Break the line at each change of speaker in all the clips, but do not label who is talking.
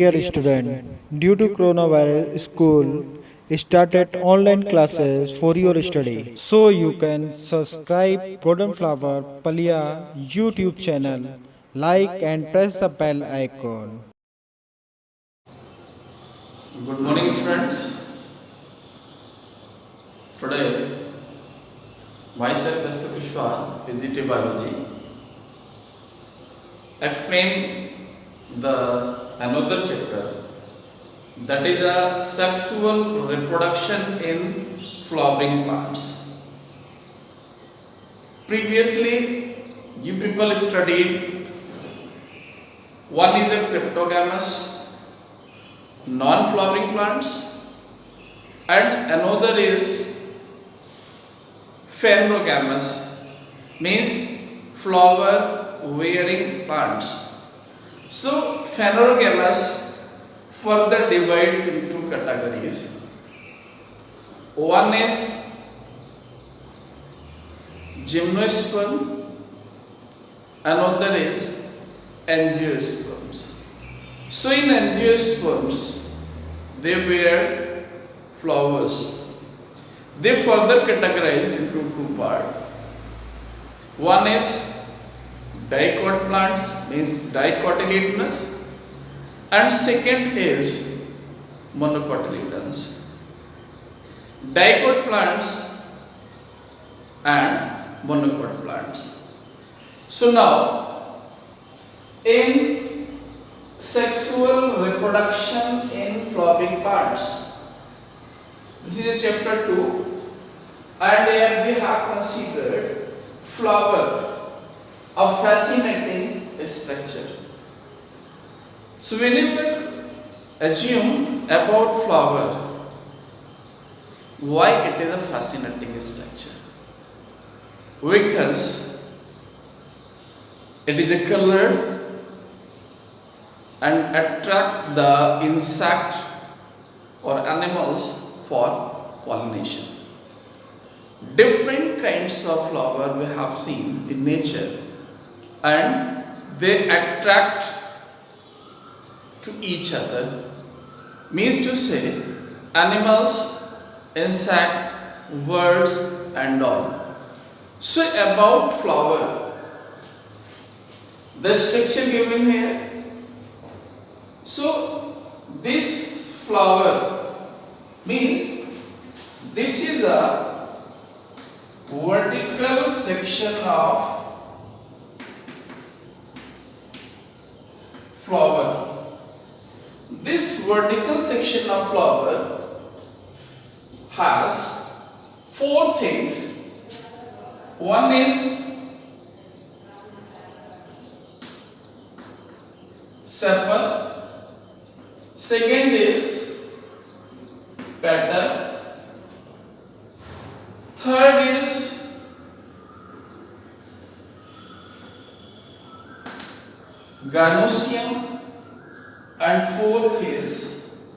Dear student, due to coronavirus, school started online classes for your study. So you can subscribe Golden Flower Palia YouTube channel, like and press the bell icon.
Good morning, students. Today, myself, Mr. Vishwa, PGT Biology, explain the another chapter, that is a sexual reproduction in flowering plants. Previously, you people studied one is a cryptogamous non-flowering plants and another is phanerogamous, means flower wearing plants. So phanerogamous further divides into categories. One is gymnosperm, another is angiosperms. So in angiosperms, they wear flowers. They further categorized into two parts. One is dicot plants, means dicotyledonous, and second is monocotyledons. Dicot plants and monocot plants. So now, in sexual reproduction in flowering plants, this is chapter 2, and here we have considered flower, a fascinating structure. So whenever assume about flower, why it is a fascinating structure? Because it is a colored and attract the insect or animals for pollination. Different kinds of flower we have seen in nature, and they attract to each other, means to say animals, insect, birds and all. So about flower, the structure given here. So this flower means this is a vertical section of flower. This vertical section of flower has four things. One is sepal, second is petal, third is ganoecium, and fourth is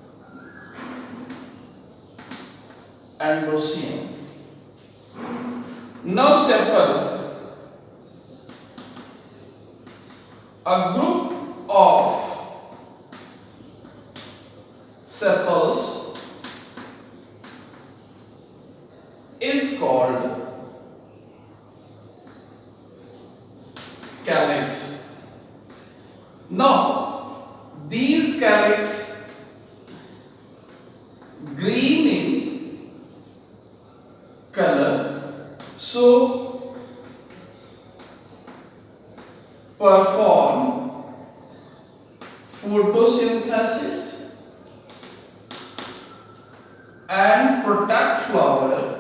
androecium. Now sepal, a group of sepals is called calyx. Now these calyx green in color, so perform photosynthesis and protect flower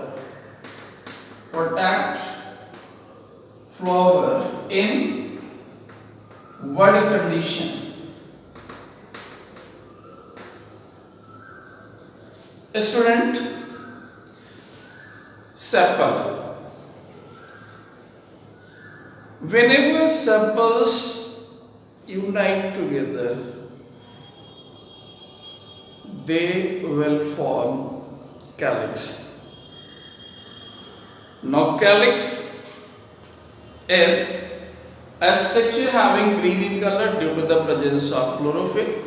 in wet condition. Student, sepal. Whenever sepals unite together, they will form calyx. Now calyx is a structure having green in color due to the presence of chlorophyll,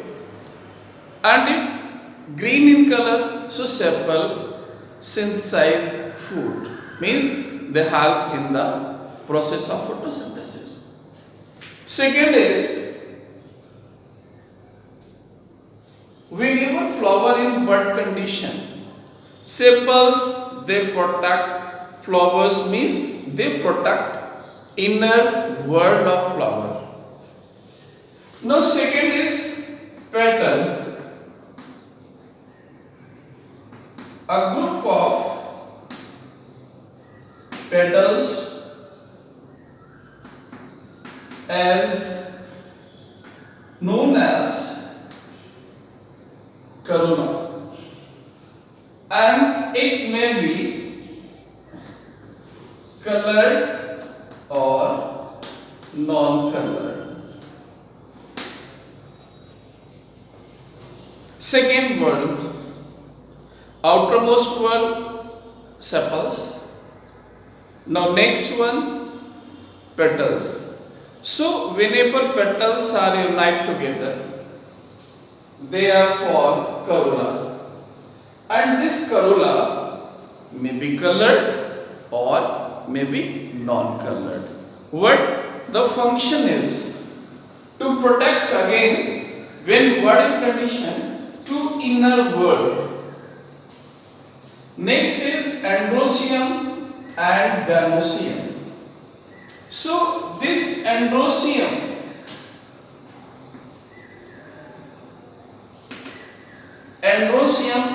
And if green in color, so sepal synthesize food, means they help in the process of photosynthesis. Second is, whenever flower in bud condition, sepals they protect flowers, means they protect inner world of flower. Now second is petal. A group of petals as known as corona, and it may be colored or non-colored. Second word, outermost word, sepals. Now next one, petals. So whenever petals are united together, they are for corolla, and this corolla may be colored or may be non-colored. What the function is? To protect again when word in condition to inner world. Next is androecium and ganoecium. So this androecium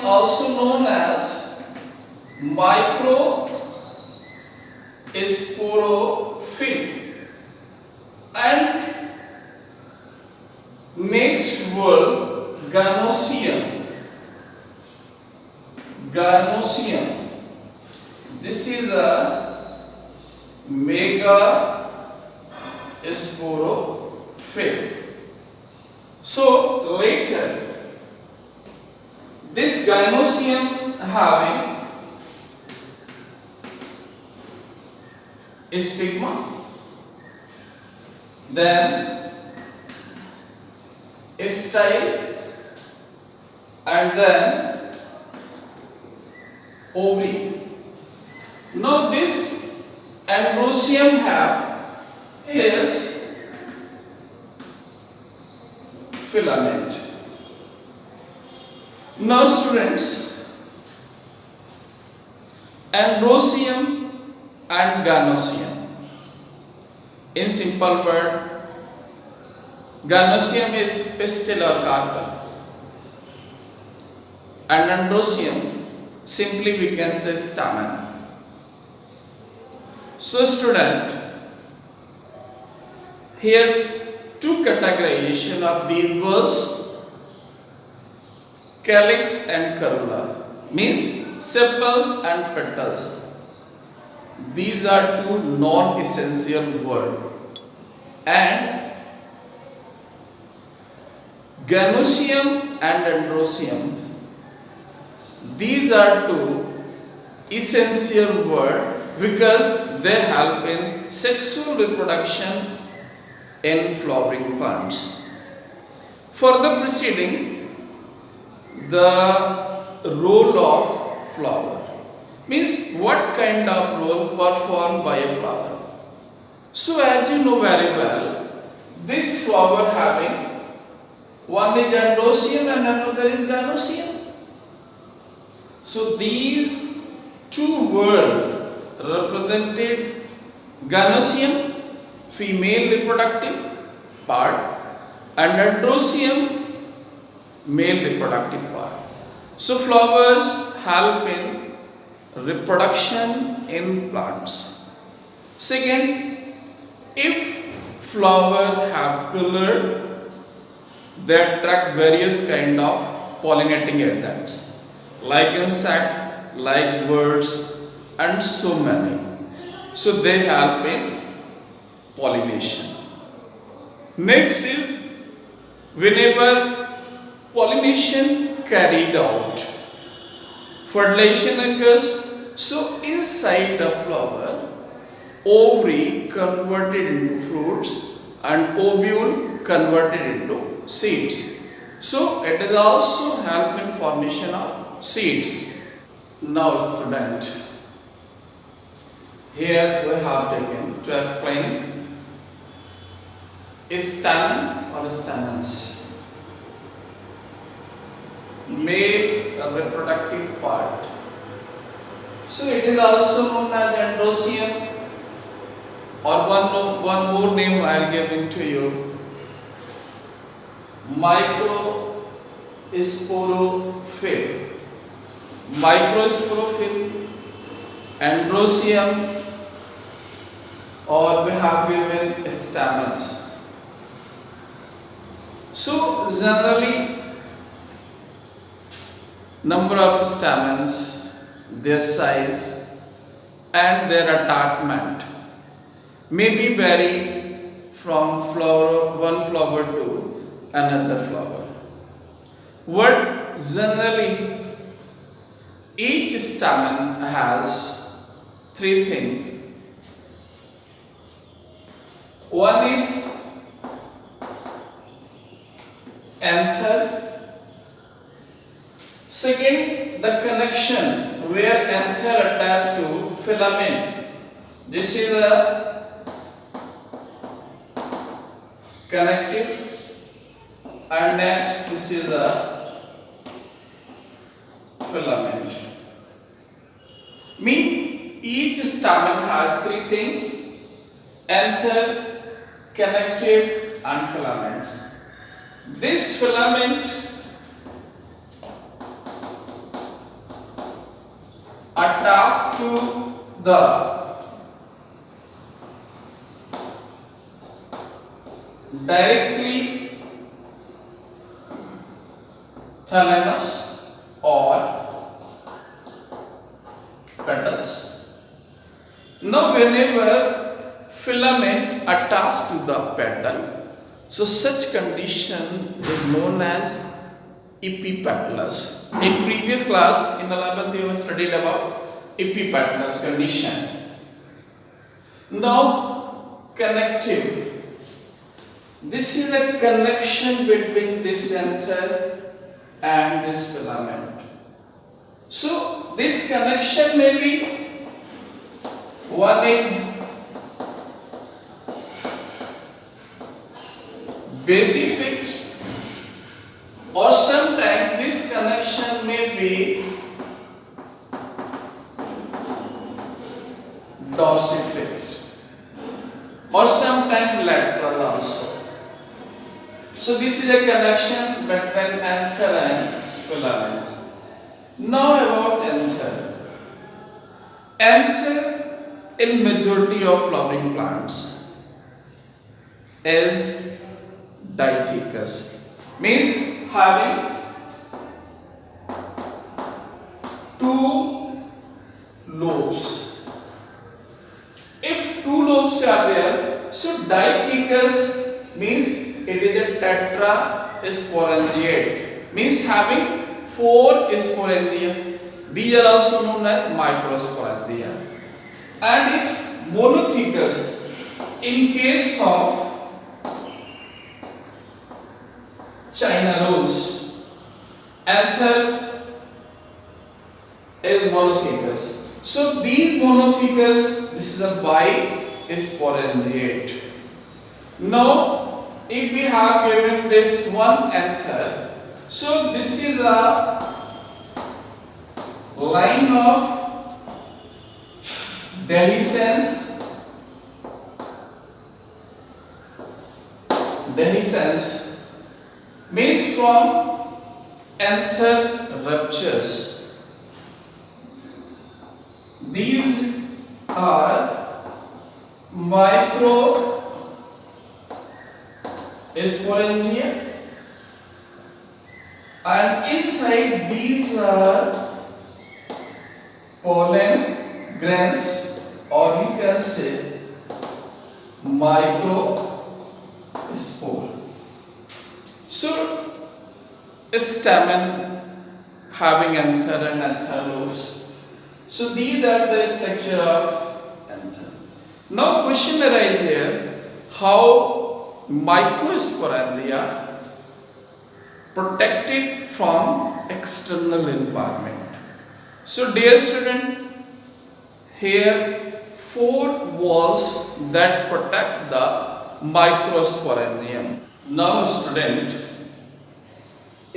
also known as microsporophyll, and next word ganoecium. This is a mega sporophyll. So later this ganoecium having stigma, then style, and then ovary. Now this androecium have is filament. Now students, androecium and ganoecium. In simple word, ganoecium is pistil or carpel, and androecium simply we can say stamen. So student, here two categorization of these words, calyx and corolla, means sepals and petals. These are two non-essential words, and ganoecium and androecium, these are two essential words because they help in sexual reproduction in flowering plants. For the preceding, the role of flower means what kind of role performed by a flower. So as you know very well, this flower having one is androecium and another is ganoecium. So these two words represented ganoecium, female reproductive part, and androecium, male reproductive part. So flowers help in reproduction in plants. Second, if flower have color, they attract various kind of pollinating agents like insect, like birds, and so many. So they help in pollination. Next is whenever pollination carried out, fertilization occurs. So inside the flower, ovary converted into fruits and ovule converted into seeds. So it is also help in formation of seeds. Now student, here we have taken to explain stamen or stamens, male reproductive part. So it is also known as androecium, or one more name I am giving to you, microsporophyll. Microsporophyll, androecium, or we have given stamens. So generally number of stamens, their size and their attachment may be vary from one flower to another flower. What generally each stamen has three things. One is anther. Second, the connection where anther attached to filament. This is a connective, and next this is the filament. Mean each stamen has three things: anther, connective and filaments. This filament attached to the directly thalamus or petals. Now whenever filament attached to the petal, so such condition is known as epipetalous. In previous class in 11th you have studied about epipetalous condition. Now connective. This is a connection between this anther and this filament. So this connection may be, one is basifix, or sometimes this connection may be dorsifix, or sometimes lateral also. So this is a connection between anther and filament. Now about anther. Anther in majority of flowering plants is dithecous, means having two lobes. If two lobes are there, so dithecous means it is a tetrasporangiate, means having four sporangia. These are also known as microsporangia. And if monothecous, in case of China rose, anther is monothecous. So these monothecous, this is a bisporangiate. Now if we have given this one anther, so this is a line of dehiscence. Dehiscence means from anther ruptures. These are microsporangia, and inside these are pollen grains, or you can say microspore. So a stamen having anther and anther lobes. So these are the structure of anther. Now question arises here, how microsporangia protected from external environment. So dear student, here four walls that protect the microsporangium. Now student,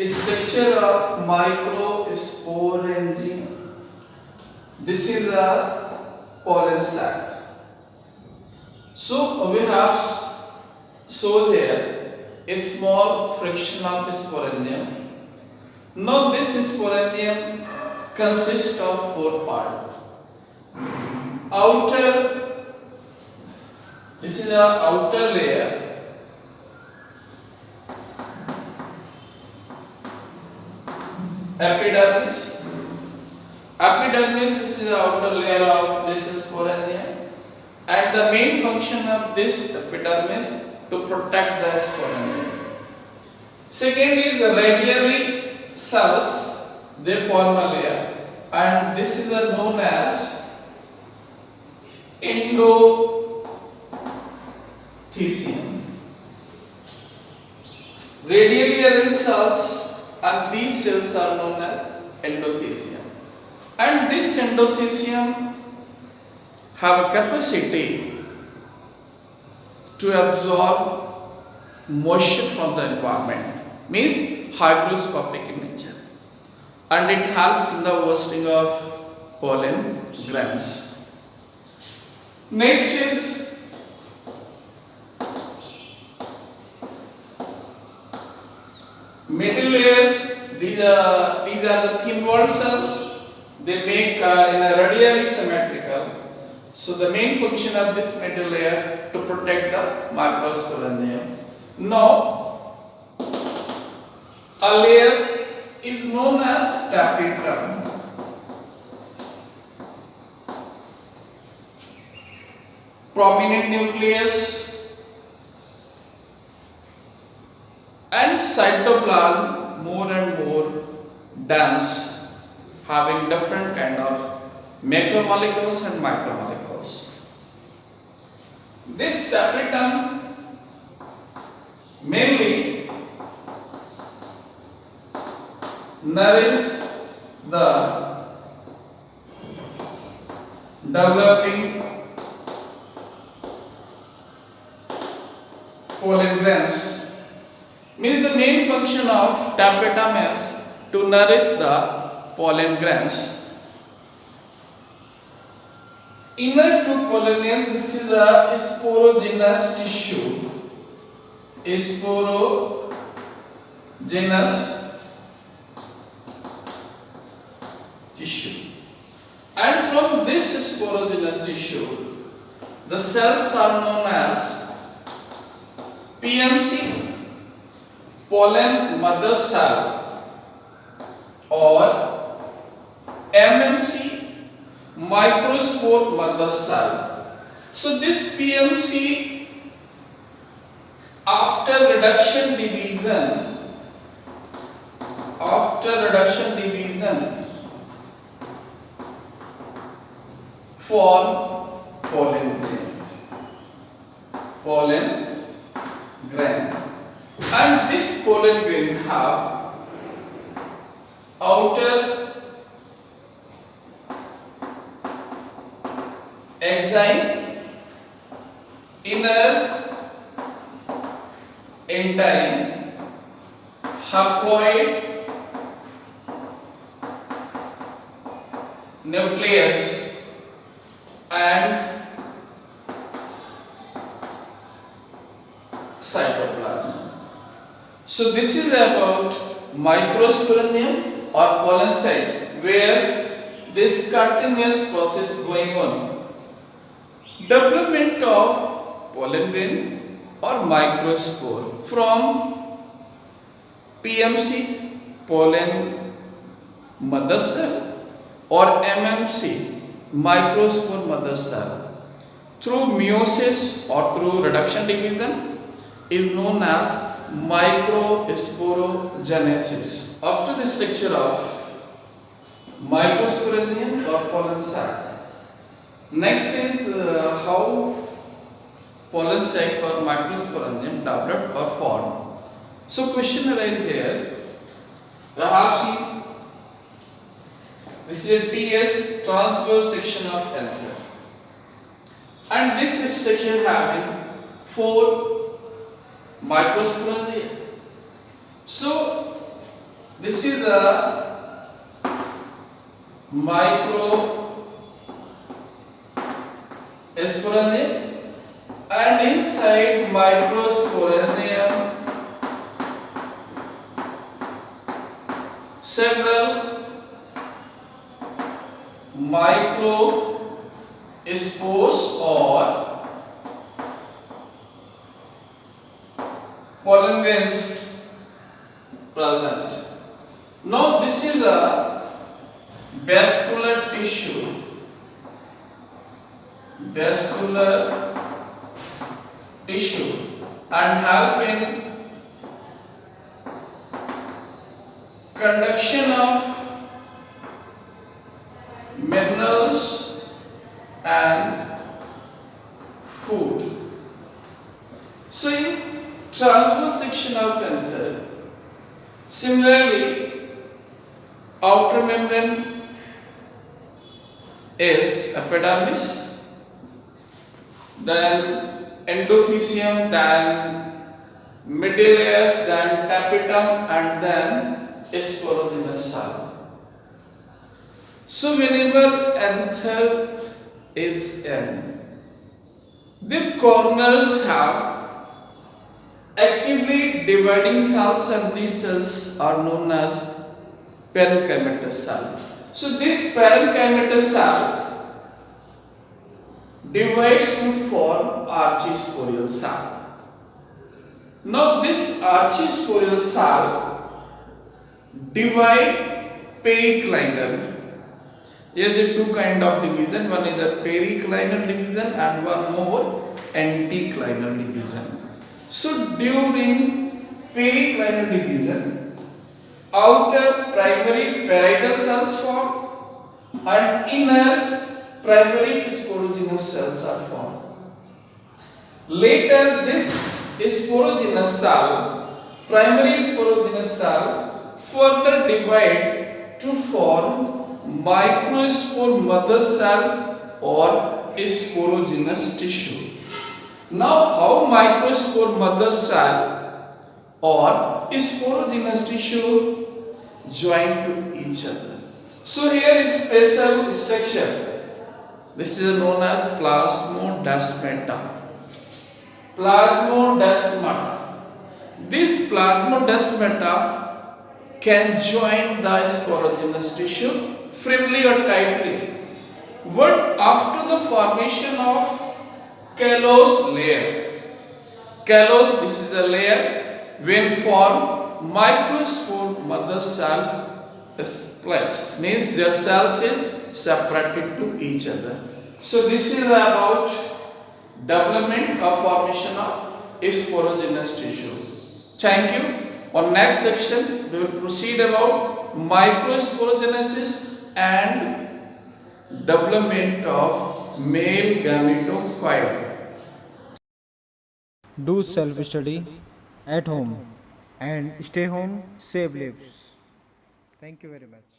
structure of microsporangium. This is a pollen sac. So we have shown here a small fraction of sporangium. Now this sporangium consists of four parts. This is the outer layer. Epidermis. This is the outer layer of this sporangium. And the main function of this epidermis to protect the sporangium. Second is the radially cells, they form a layer, and this is known as endothecium. Radially arranged cells, and these cells are known as endothecium. And this endothecium have a capacity to absorb moisture from the environment, means hygroscopic in nature, and it helps in the bursting of pollen grains. Next is middle layers. These are the thin walled cells. They make in a radially symmetrical. So the main function of this middle layer to protect the microsporangium. Now, a layer is known as tapetum. Prominent nucleus and cytoplasm more and more dense, having different kind of macromolecules and micromolecules. This tapetum mainly nourish the developing pollen grains. Means the main function of tapetum is to nourish the pollen grains. Inner to pollinase, this is a sporogenous tissue. Sporogenous tissue. And from this sporogenous tissue, the cells are known as PMC, pollen mother cell, or MMC, microspore mother cell. So this PMC, after reduction division, form pollen grain. And this pollen grain have outer enzyme, inner enzyme, haploid nucleus, and cytoplasm. So this is about microsporangium or pollen sac, where this continuous process going on. Development of pollen grain or microspore from PMC, pollen mother cell, or MMC, microspore mother cell, through meiosis or through reduction division is known as microsporogenesis. After the structure of microsporangium or pollen sac, next is how pollen sac or microsporangium developed or formed. So question arises here, I have seen this is a TS transverse section of anther, and this section having 4 microsporangia. So this is a microsporangia, and inside microsporangium several microspores or pollen grains present. Now this is a vascular tissue, and help in conduction of minerals and food. So in transverse section of anther, similarly outer membrane is epidermis, then endothecium, then medullus, then tapetum, and then sporogenous cell. So whenever anther is in, the corners have actively dividing cells, and these cells are known as parenchymatous cell. So this parenchymatous cell divides to form archisporial cell. Now this archisporial cell divide periclinal. There is two kind of division. One is a periclinal division and one more anticlinal division. So during periclinal division, outer primary parietal cells form and inner primary sporogenous cells are formed. Later this sporogenous cell, primary sporogenous cell, further divide to form microspore mother cell or sporogenous tissue. Now how microspore mother cell or sporogenous tissue join to each other? So here is special structure. This is known as plasmodesmata. Plasmodesmata. This plasmodesmata can join the sporogenous tissue firmly or tightly. But after the formation of callose layer, callose, this is a layer, when formed, microspore mother cell splits, means their cells is separated to each other. So this is about development or formation of sporogenous tissue. Thank you. On next section, we will proceed about microsporogenesis and development of male gametophyte.
Do self study at home and stay home, save lives. Thank you very much.